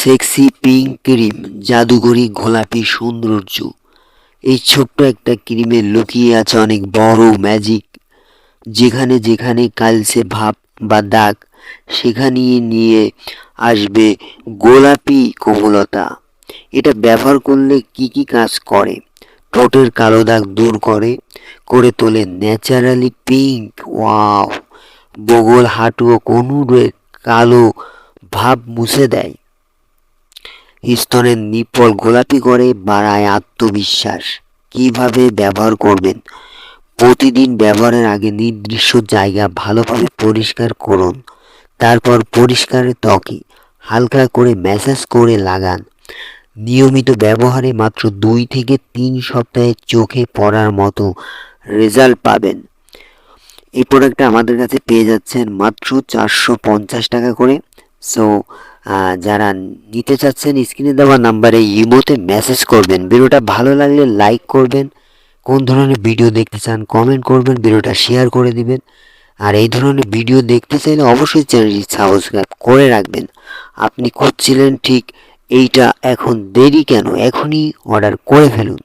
Sexy pink cream, জাদুকরি গোলাপি সৌন্দর্য। এই ছোট্ট একটা ক্রিমে লুকিয়ে আছে অনেক বড় ম্যাজিক। যেখানে যেখানে কালচে ভাব বা দাগ, সেখানে নিয়ে আসবে গোলাপি কোমলতা। এটা ব্যবহার করলে কি কি কাজ করে? ঠোঁটের কালো দাগ দূর করে তোলে ন্যাচারালি পিঙ্ক। ওয়াও! বগল, হাঁটু ও কোমরের কালো ভাব মুছে দেয়। স্তনের নিপল গোলাপি করে, বাড়ায় আত্মবিশ্বাস। কিভাবে ব্যবহার করবেন? প্রতিদিন ব্যবহারের আগে নির্দিষ্ট জায়গা ভালোভাবে পরিষ্কার করুন। তারপর পরিষ্কার ত্বকে হালকা করে ম্যাসাজ করে লাগান। নিয়মিত ব্যবহারে মাত্র 2 থেকে 3 সপ্তাহে চোখে পড়ার মতো রেজাল্ট পাবেন। এই প্রোডাক্টটা আমাদের কাছে পেয়ে যাচ্ছেন মাত্র 450 টাকা করে। সো যারা নিতে চাচ্ছেন স্ক্রিনে দেওয়া নাম্বারে ইমোতে মেসেজ করবেন। ভিডিওটা ভালো লাগলে লাইক করবেন, কোন ধরনের ভিডিও দেখতে চান কমেন্ট করবেন, ভিডিওটা শেয়ার করে দিবেন। আর এই ধরনের ভিডিও দেখতে চাইলে অবশ্যই চ্যানেলটি সাবস্ক্রাইব করে রাখবেন। আপনি খুঁজছিলেন ঠিক এইটা, এখন দেরি কেন? এখনই অর্ডার করে ফেলুন।